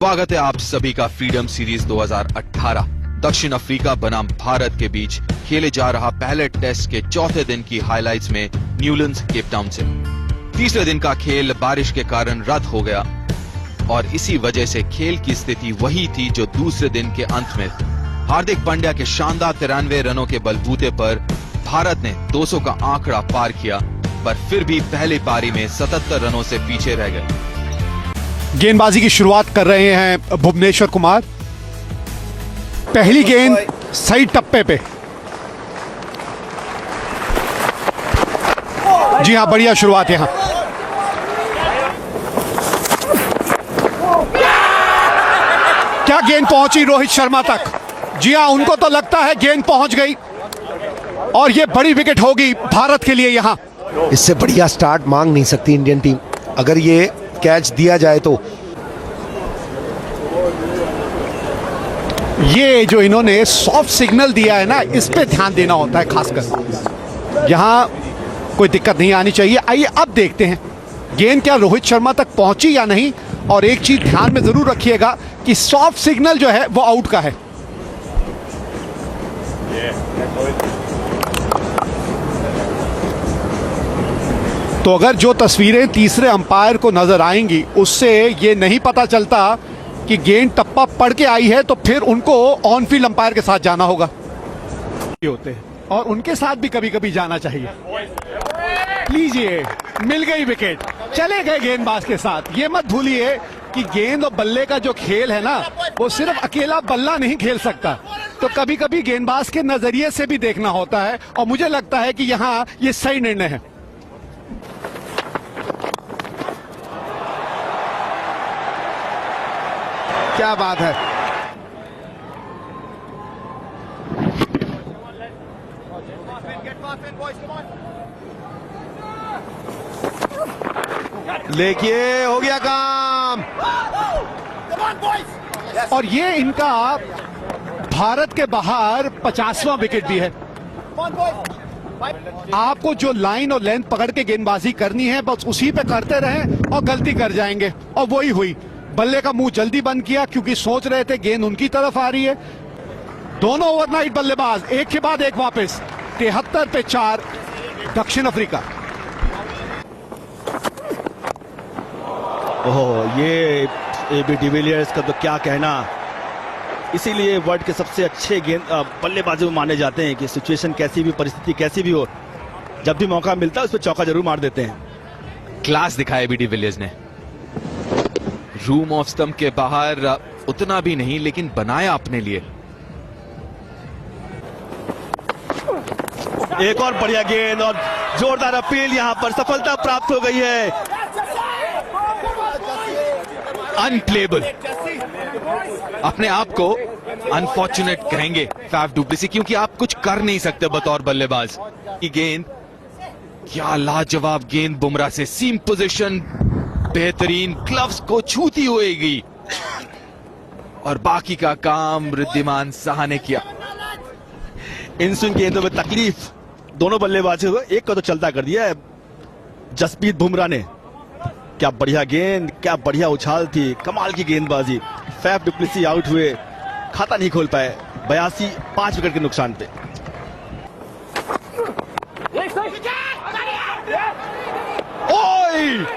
स्वागत है आप सभी का फ्रीडम सीरीज 2018 दक्षिण अफ्रीका बनाम भारत के बीच खेले जा रहा पहले टेस्ट के चौथे दिन की हाइलाइट्स में न्यूलैंड्स केप टाउन से। तीसरे दिन का खेल बारिश के कारण रद्द हो गया और इसी वजह से खेल की स्थिति वही थी जो दूसरे दिन के अंत में। हार्दिक पांड्या के शानदार 93 रनों के बलबूते पर भारत ने 200 का आंकड़ा पार किया, पर फिर भी पहली पारी में 77 रनों से पीछे रह गए। गेंदबाजी की शुरुआत कर रहे हैं भुवनेश्वर कुमार। पहली गेंद सही टप्पे पे। जी हां, बढ़िया शुरुआत यहां। क्या गेंद पहुंची रोहित शर्मा तक। जी हां, उनको तो लगता है गेंद पहुंच गई और यह बड़ी विकेट होगी भारत के लिए। यहां इससे बढ़िया स्टार्ट मांग नहीं सकती इंडियन टीम, अगर ये कैच दिया जाए तो। ये जो इन्होंने सॉफ्ट सिग्नल दिया है ना, इस पे ध्यान देना होता है खासकर। यहां कोई दिक्कत नहीं आनी चाहिए। आइए अब देखते हैं गेंद क्या रोहित शर्मा तक पहुंची या नहीं। और एक चीज ध्यान में जरूर रखिएगा कि सॉफ्ट सिग्नल जो है वो आउट का है। तो अगर जो तस्वीरें तीसरे अंपायर को नजर आएंगी उससे ये नहीं पता चलता कि गेंद टप्पा पड़ के आई है, तो फिर उनको ऑन फील्ड अंपायर के साथ जाना होगा। होते हैं और उनके साथ भी कभी कभी जाना चाहिए। लीजिए, मिल गई विकेट, चले गए गेंदबाज के साथ। ये मत भूलिए कि गेंद और बल्ले का जो खेल है ना, वो सिर्फ अकेला बल्ला नहीं खेल सकता, तो कभी कभी गेंदबाज के नजरिए से भी देखना होता है। और मुझे लगता है कि यहाँ ये सही निर्णय है। क्या बात है। लेकिए हो गया काम। और ये इनका भारत के बाहर 50वां विकेट भी है। आपको जो लाइन और लेंथ पकड़ के गेंदबाजी करनी है, बस उसी पे करते रहें और गलती कर जाएंगे। और वही हुई। बल्ले का मुंह जल्दी बंद किया क्योंकि सोच रहे थे गेंद उनकी तरफ आ रही है। दोनों ओवरनाइट बल्लेबाज एक के बाद एक वापस। 73 पे 4 दक्षिण अफ्रीका। ओह, ये एबी डिविलियर्स का तो क्या कहना। इसीलिए वर्ल्ड के सबसे अच्छे गेंद बल्लेबाज माने जाते हैं कि सिचुएशन कैसी भी, परिस्थिति कैसी भी हो, जब भी मौका मिलता है उस पर चौका जरूर मार देते हैं। क्लास दिखाया एबी डिविलियर्स ने। रूम ऑफ स्टंप के बाहर उतना भी नहीं, लेकिन बनाया अपने लिए। एक और बढ़िया गेंद और जोरदार अपील, यहां पर सफलता प्राप्त हो गई है। अनप्लेबल, अपने आप को अनफॉर्चुनेट कहेंगे फैफ डु प्लेसिस, क्योंकि आप कुछ कर नहीं सकते बतौर बल्लेबाज। ये गेंद, क्या लाजवाब गेंद बुमराह से। सीम पोजीशन बेहतरीन, ग्लव्स को छूती हुई गई और बाकी का काम रिद्धिमान साहा ने किया। इन स्विंग गेंदों में तकलीफ दोनों बल्लेबाजों को, एक को तो चलता कर दिया है जसप्रीत बुमराह ने। क्या बढ़िया गेंद, क्या बढ़िया उछाल थी, कमाल की गेंदबाजी। फैफ डु प्लेसिस आउट हुए, खाता नहीं खोल पाए। 82 5 विकेट के नुकसान पे। ओए!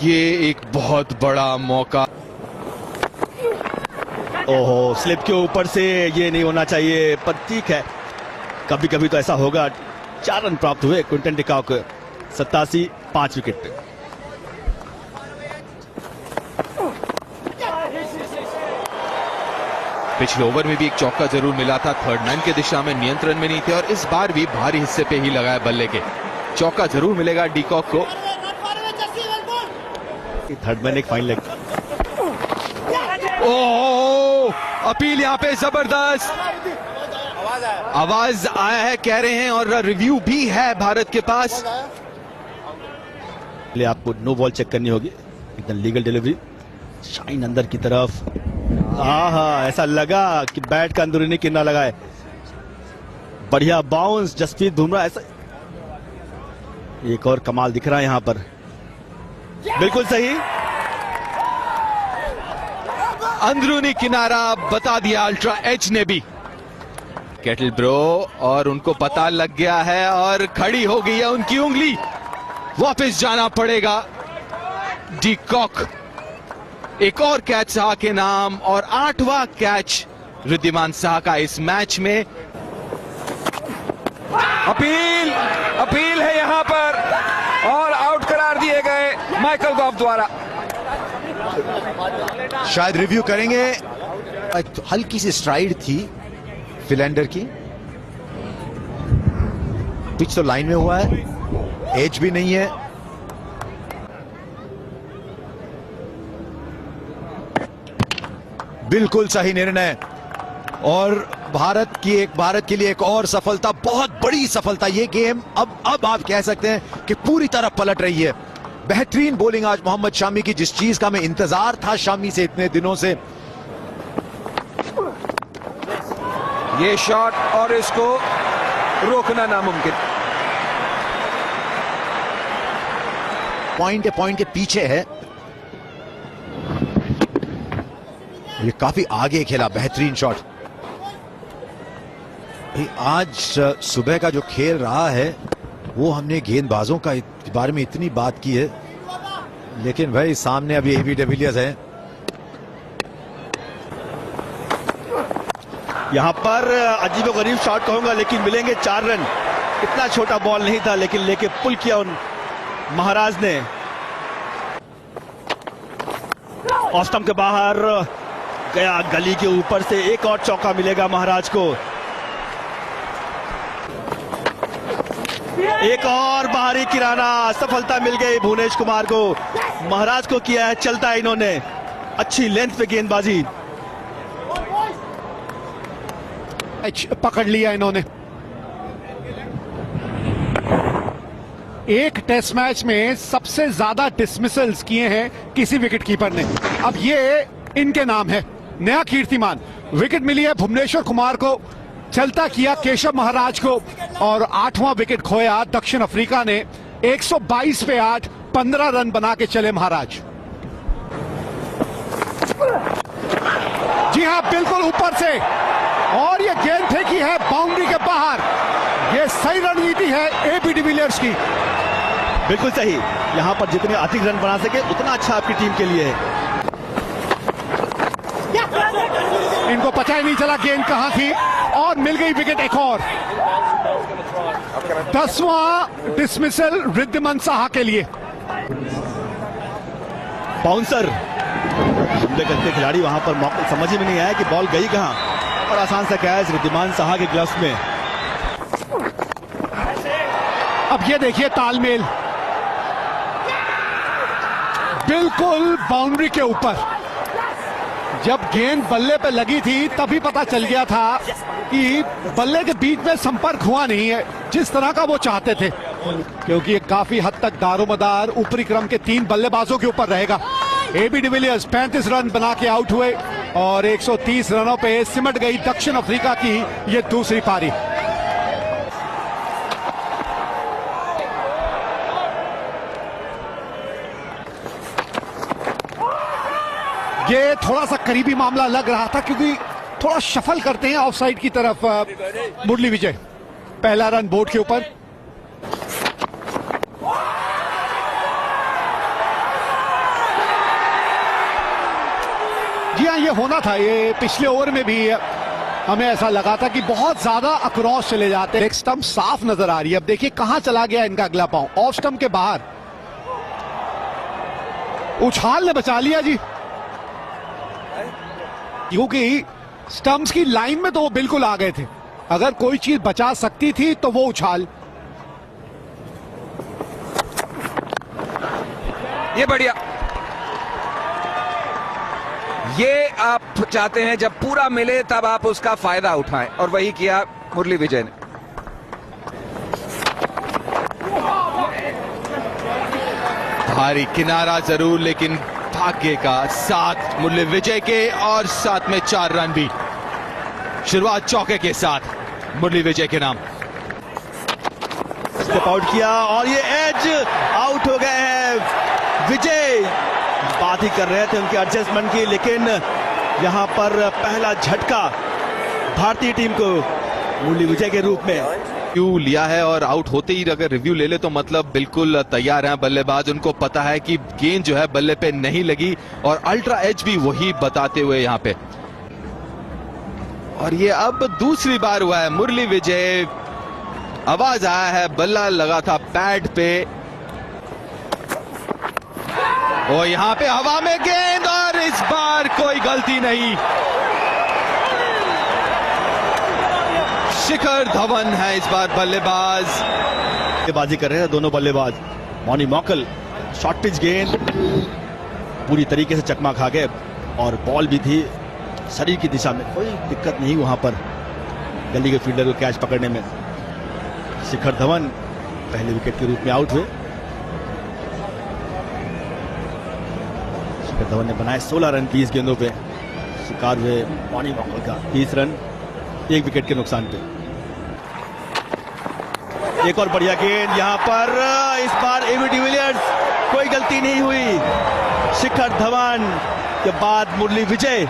ये एक बहुत बड़ा मौका। ओहो, स्लिप के ऊपर से ये नहीं होना चाहिए, पर ठीक है, कभी कभी तो ऐसा होगा। 4 रन प्राप्त हुए क्विंटन डिकॉक, 87 5 विकेट पे। पिछले ओवर में भी एक चौका जरूर मिला था। थर्ड मैन के दिशा में नियंत्रण में नहीं थे और इस बार भी भारी हिस्से पे ही लगाया बल्ले के। चौका जरूर मिलेगा डिकॉक को। थर्ड मैन एक फाइन लेग। ओह, अपील यहाँ पे जबरदस्त। आवाज आया है कह रहे हैं, और रिव्यू भी है भारत के पास। आपको नो बॉल चेक करनी होगी, एकदम लीगल डिलीवरी, शाइन अंदर की तरफ। हाँ, ऐसा लगा कि बैट का अंदरूनी किन्ना लगा है। बढ़िया बाउंस जसप्रीत बुमराह। ऐसा एक और कमाल दिख रहा है यहां पर। बिल्कुल सही। अंदरूनी किनारा बता दिया अल्ट्रा एज ने भी। केटल ब्रो, और उनको पता लग गया है और खड़ी हो गई है उनकी उंगली। वापस जाना पड़ेगा डी कॉक। एक और कैच शाह के नाम और 8वां कैच रिद्धिमान साहा का इस मैच में। अपील है यहां पर और आउट करार दिए गए माइकल गॉफ द्वारा। शायद रिव्यू करेंगे। एक हल्की सी स्ट्राइड थी फिलेंडर की। पिच तो लाइन में हुआ है, एज भी नहीं है। बिल्कुल सही निर्णय और भारत के लिए एक और सफलता, बहुत बड़ी सफलता। ये गेम अब आप कह सकते हैं कि पूरी तरह पलट रही है। बेहतरीन बॉलिंग आज मोहम्मद शामी की, जिस चीज का हमें इंतजार था शामी से इतने दिनों से। ये शॉट और इसको रोकना नामुमकिन। पॉइंट के पीछे है, ये काफी आगे खेला, बेहतरीन शॉट। आज सुबह का जो खेल रहा है वो हमने गेंदबाजों का बारे में इतनी बात की है, लेकिन भाई सामने अभी एबी डिविलियर्स है। यहां पर अजीबोगरीब शॉट कहूंगा, लेकिन मिलेंगे 4 रन। इतना छोटा बॉल नहीं था, लेकिन लेके पुल किया उन महाराज ने। ऑफ स्टंप के बाहर गया, गली के ऊपर से एक और चौका मिलेगा महाराज को। एक और बाहरी किराना, सफलता मिल गई भुवनेश कुमार को। महाराज को किया है चलता इन्होंने, अच्छी लेंथ पे गेंदबाजी। पकड़ लिया इन्होंने। एक टेस्ट मैच में सबसे ज्यादा डिसमिसल्स किए हैं किसी विकेट कीपर ने। अब ये इनके नाम है, नया कीर्तिमान। विकेट मिली है भुवनेश्वर कुमार को, चलता किया केशव महाराज को और 8वां विकेट खोया दक्षिण अफ्रीका ने। 122 पे 8, 15 रन बना के चले महाराज। जी हां, बिल्कुल ऊपर से, और ये गेंद फेंकी है बाउंड्री के बाहर। ये सही रणनीति है एबी डिविलियर्स की। बिल्कुल सही, यहां पर जितने अधिक रन बना सके उतना अच्छा आपकी टीम के लिए है। इनको पता ही नहीं चला गेंद कहां थी और मिल गई विकेट एक और। 10वां डिसमिसल रिद्धिमान साहा के लिए। बाउंसर हमले करते खिलाड़ी, वहां पर मौका समझ में नहीं आया कि बॉल गई कहां, और आसान सा कैच रिद्धिमान साहा के ग्लव्स में। अब ये देखिए तालमेल, बिल्कुल बाउंड्री के ऊपर। जब गेंद बल्ले पे लगी थी तभी पता चल गया था कि बल्ले के बीच में संपर्क हुआ नहीं है जिस तरह का वो चाहते थे, क्योंकि ये काफी हद तक दारोमदार ऊपरी क्रम के 3 बल्लेबाजों के ऊपर रहेगा। एबी डिविलियर्स 35 रन बना के आउट हुए और 130 रनों पे सिमट गई दक्षिण अफ्रीका की ये दूसरी पारी। ये थोड़ा सा करीबी मामला लग रहा था, क्योंकि थोड़ा शफल करते हैं ऑफसाइड की तरफ मुरली विजय। पहला रन बोर्ड के ऊपर। जी हाँ, ये होना था। ये पिछले ओवर में भी हमें ऐसा लगा था कि बहुत ज्यादा अक्रॉस चले जाते हैं। एक स्टंप साफ नजर आ रही है। अब देखिए कहां चला गया इनका अगला पांव, ऑफ स्टंप के बाहर। उछाल ने बचा लिया जी, क्योंकि स्टंप्स की लाइन में तो वो बिल्कुल आ गए थे। अगर कोई चीज बचा सकती थी तो वो उछाल। ये बढ़िया, ये आप चाहते हैं जब पूरा मिले तब आप उसका फायदा उठाएं, और वही किया मुरली विजय ने। भारी किनारा जरूर, लेकिन भाग्य का साथ मुरली विजय के, और साथ में 4 रन भी। शुरुआत चौके के साथ मुरली विजय के नाम। स्टेप आउट किया और ये एज आउट हो गए हैं विजय बात ही कर रहे थे उनके एडजस्टमेंट की, लेकिन यहां पर पहला झटका भारतीय टीम को मुरली विजय के रूप में रिव्यू लिया है और आउट होते ही अगर रिव्यू ले ले तो मतलब बिल्कुल तैयार हैं बल्लेबाज। उनको पता है कि गेंद जो है बल्ले पे नहीं लगी और अल्ट्रा एज भी वही बताते हुए यहां पे। और ये अब दूसरी बार हुआ है मुरली विजय, आवाज आया है बल्ला लगा था पैड पे और यहां पे हवा में गेंद और इस बार कोई गलती नहीं। शिखर धवन है इस बार बल्लेबाज। बल्लेबाजी कर रहे हैं दोनों बल्लेबाज। मॉनी मॉकल शॉर्ट पिच गेंद पूरी तरीके से चकमा खा गए और बॉल भी थी शरीर की दिशा में, कोई दिक्कत नहीं वहां पर गली के फील्डर को कैच पकड़ने में। शिखर धवन पहले विकेट के रूप में आउट हुए। शिखर धवन ने बनाए 16 रन 30 गेंदों पे, शिकार हुए मॉनी मॉकल का 30 रन 1 विकेट के नुकसान पे। एक और बढ़िया गेंद यहां पर, इस बार एबी डिविलियर्स, कोई गलती नहीं हुई। शिखर धवन के बाद मुरली विजय।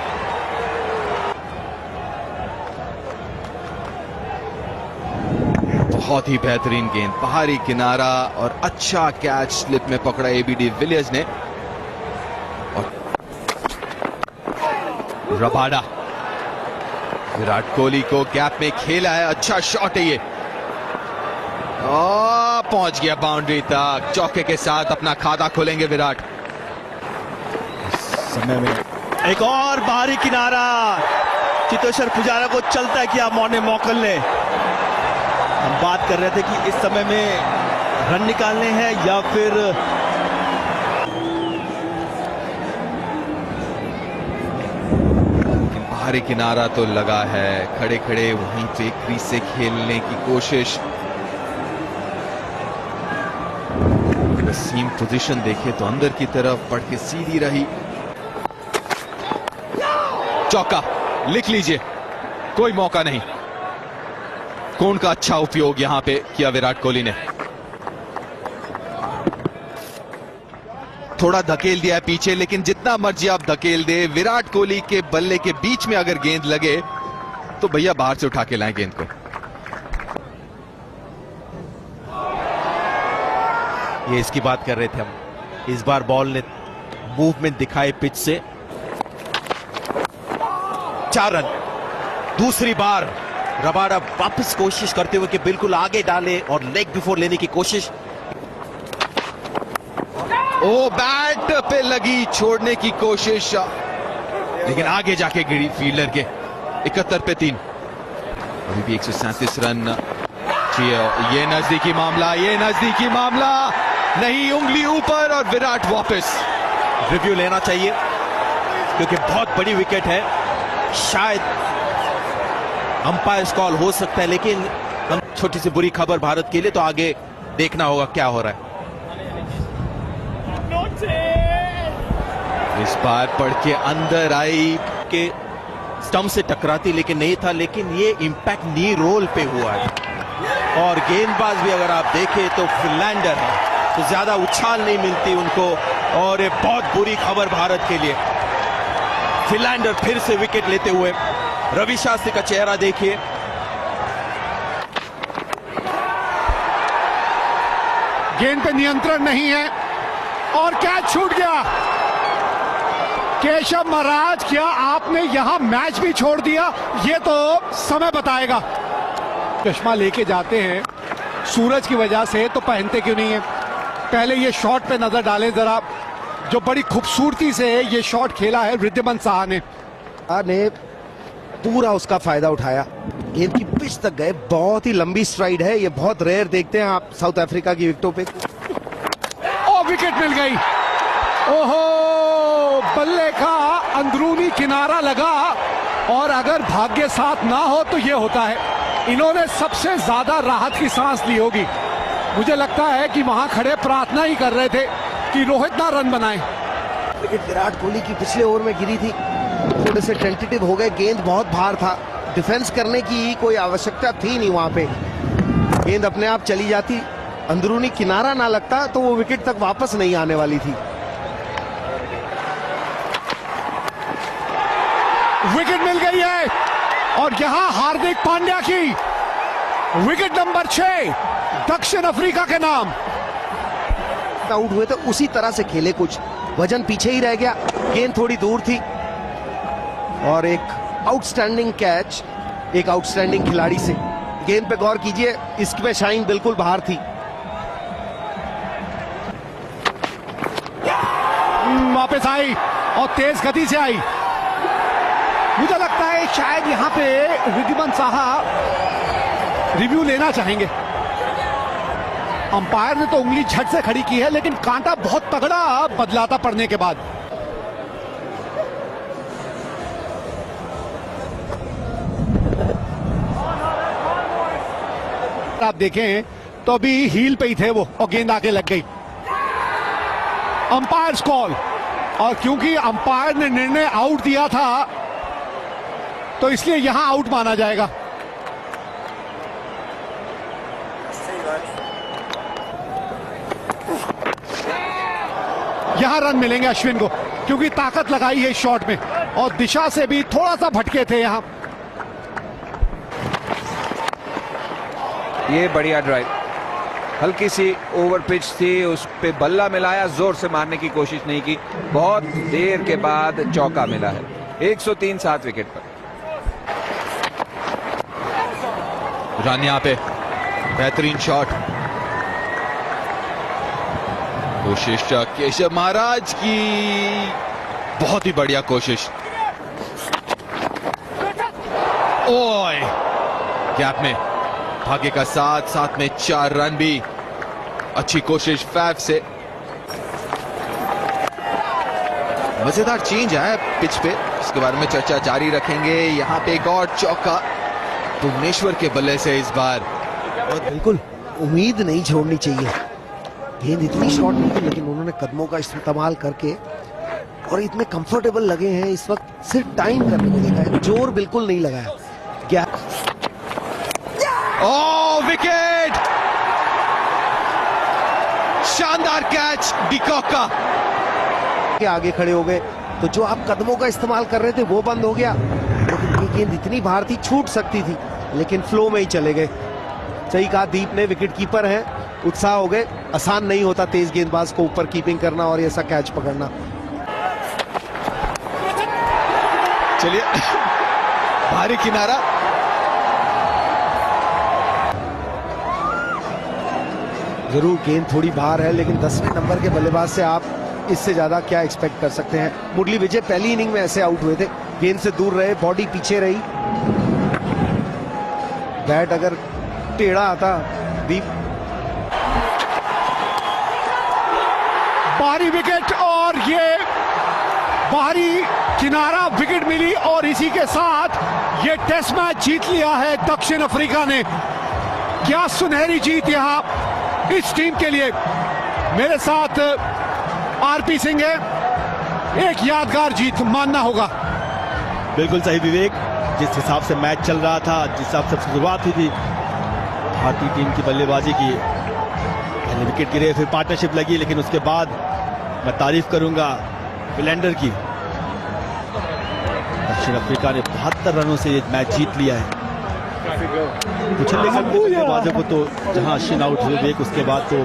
बहुत ही बेहतरीन गेंद, बाहरी किनारा और अच्छा कैच स्लिप में पकड़ा एबी डिविलियर्स ने। और रबाडा विराट कोहली को गैप में खेला है, अच्छा शॉट है ये, पहुंच गया बाउंड्री तक। चौके के साथ अपना खाता खोलेंगे विराट। समय में एक और बाहरी किनारा, चेतेश्वर पुजारा को चलता किया मॉनी मॉकल ने। हम बात कर रहे थे कि इस समय में रन निकालने हैं या फिर बाहरी किनारा तो लगा है, खड़े खड़े वहीं पे क्रीज से खेलने की कोशिश। सीम पोजीशन देखे तो अंदर की तरफ पड़ के सीधी रही। चौका लिख लीजिए, कोई मौका नहीं। कोण का अच्छा उपयोग यहां पे किया विराट कोहली ने। थोड़ा धकेल दिया पीछे, लेकिन जितना मर्जी आप धकेल दे, विराट कोहली के बल्ले के बीच में अगर गेंद लगे तो भैया बाहर से उठा के लाएं गेंद को। ये इसकी बात कर रहे थे हम। इस बार बॉल ने मूवमेंट दिखाए पिच से। 4 रन। दूसरी बार रबाडा वापस कोशिश करते हुए कि बिल्कुल आगे डाले और लेग बिफोर लेने की कोशिश। ओ बैट पे लगी, छोड़ने की कोशिश, लेकिन आगे जाके गिरी फील्डर के। 71 पे 3। अभी भी 137 रन। ये नजदीकी मामला, ये नजदीकी मामला नहीं, उंगली ऊपर और विराट वापस। रिव्यू लेना चाहिए क्योंकि बहुत बड़ी विकेट है। शायद अंपायर कॉल हो सकता है, लेकिन हम छोटी सी बुरी खबर भारत के लिए, तो आगे देखना होगा क्या हो रहा है। इस बार पढ़ के अंदर आई के स्टंप से टकराती लेकिन नहीं था, लेकिन ये इंपैक्ट नी रोल पे हुआ है। और गेंदबाज भी अगर आप देखें तो फिनलैंडर है, तो ज्यादा उछाल नहीं मिलती उनको। और ये बहुत बुरी खबर भारत के लिए। फिनलैंडर फिर से विकेट लेते हुए, रवि शास्त्री का चेहरा देखिए। गेंद पे नियंत्रण नहीं है और कैच छूट गया। केशव महाराज, क्या आपने यहां मैच भी छोड़ दिया? ये तो समय बताएगा। चश्मा लेके जाते हैं सूरज की वजह से, तो पहनते क्यों नहीं है? पहले ये शॉट पे नजर डालें जरा, जो बड़ी खूबसूरती से ये शॉट खेला है रिद्धिमान साहा ने पूरा उसका फायदा उठाया, गेंद की पिच तक गए। बहुत ही लंबी स्ट्राइड है, ये बहुत रेयर देखते हैं आप साउथ अफ्रीका की विकेटों पे। ओ विकेट मिल गई। ओहो, बल्ले का अंदरूनी किनारा लगा और अगर भाग्य साथ ना हो तो ये होता है। इन्होंने सबसे ज्यादा राहत की सांस ली होगी। मुझे लगता है कि वहां खड़े प्रार्थना ही कर रहे थे कि रोहित ना रन बनाए। विकेट विराट कोहली की पिछले ओवर में गिरी थी, थोड़े से टेंटेटिव हो गए। गेंद बहुत भार था, डिफेंस करने की कोई आवश्यकता थी नहीं वहां पे। गेंद अपने आप चली जाती, अंदरूनी किनारा ना लगता तो वो विकेट तक वापस नहीं आने वाली थी। विकेट मिल गई है और यहां हार्दिक पांड्या की विकेट नंबर 6 दक्षिण अफ्रीका के नाम। आउट हुए थे उसी तरह से खेले, कुछ वजन पीछे ही रह गया, गेंद थोड़ी दूर थी और एक आउटस्टैंडिंग कैच एक आउटस्टैंडिंग खिलाड़ी से। गेंद पे गौर कीजिए, इसमें शाइन बिल्कुल बाहर थी। वापस आई और तेज गति से आई। मुझे लगता है शायद यहां पे रिद्धिमान साहा रिव्यू लेना चाहेंगे। अंपायर ने तो उंगली झट से खड़ी की है, लेकिन कांटा बहुत तगड़ा बदला था पड़ने के बाद। आप देखें तो अभी हील पे ही थे वो और गेंद आके लग गई। अंपायर कॉल, और क्योंकि अंपायर ने निर्णय आउट दिया था तो इसलिए यहां आउट माना जाएगा। यहां रन मिलेंगे अश्विन को, क्योंकि ताकत लगाई है इस शॉट में और दिशा से भी थोड़ा सा भटके थे यहां। ये बढ़िया ड्राइव, हल्की सी ओवर पिच थी, उस पे बल्ला मिलाया, जोर से मारने की कोशिश नहीं की, बहुत देर के बाद चौका मिला है। 103 7 विकेट पर। रन यहां पे, बेहतरीन शॉट। कोशिश केशव महाराज की, बहुत ही बढ़िया कोशिश। ओए, गैप में भाग्य का साथ, साथ में 4 रन भी। अच्छी कोशिश फैफ से। मजेदार चेंज है पिच पे, इसके बारे में चर्चा जारी रखेंगे। यहां पे एक और चौका भुवनेश्वर के बल्ले से इस बार। और बिल्कुल उम्मीद नहीं छोड़नी चाहिए। गेंद इतनी शॉर्ट नहीं थी, लेकिन उन्होंने कदमों का इस्तेमाल करके और इतने कंफर्टेबल लगे हैं इस वक्त। सिर्फ टाइम करने को देखा है, जोर बिल्कुल नहीं लगाया। गैप, ओ विकेट, शानदार कैच डिकॉक का। के आगे खड़े हो गए तो जो आप कदमों का इस्तेमाल कर रहे थे वो बंद हो गया। लेकिन ये गेंद इतनी बाहर थी, छूट सकती थी, लेकिन फ्लो में ही चले गए। सही कहा दीप ने, विकेट कीपर है, उत्साह हो गए। आसान नहीं होता तेज गेंदबाज को ऊपर कीपिंग करना और ऐसा कैच पकड़ना। चलिए भारी किनारा। जरूर गेंद थोड़ी बाहर है, लेकिन 10वें नंबर के बल्लेबाज से आप इससे ज्यादा क्या एक्सपेक्ट कर सकते हैं। मुरली विजय पहली इनिंग में ऐसे आउट हुए थे, गेंद से दूर रहे, बॉडी पीछे रही, बैट अगर टेढ़ा आता। दीप, बाहरी विकेट और ये बाहरी किनारा विकेट मिली और इसी के साथ ये टेस्ट मैच जीत लिया है दक्षिण अफ्रीका ने। क्या सुनहरी जीत यहां इस टीम के लिए। मेरे साथ आरपी सिंह है, एक यादगार जीत मानना होगा। बिल्कुल सही विवेक, जिस हिसाब से मैच चल रहा था, जिस हिसाब से शुरुआत हुई थी भारतीय टीम की बल्लेबाजी की, पहले विकेट गिरे, फिर पार्टनरशिप लगी, लेकिन उसके बाद मैं तारीफ करूंगा फिलैंडर की। दक्षिण अफ्रीका ने 72 रनों से ये मैच जीत लिया है। कुछ बल्लेबाजों को तो जहां अश्विन आउट हुए, उसके बाद तो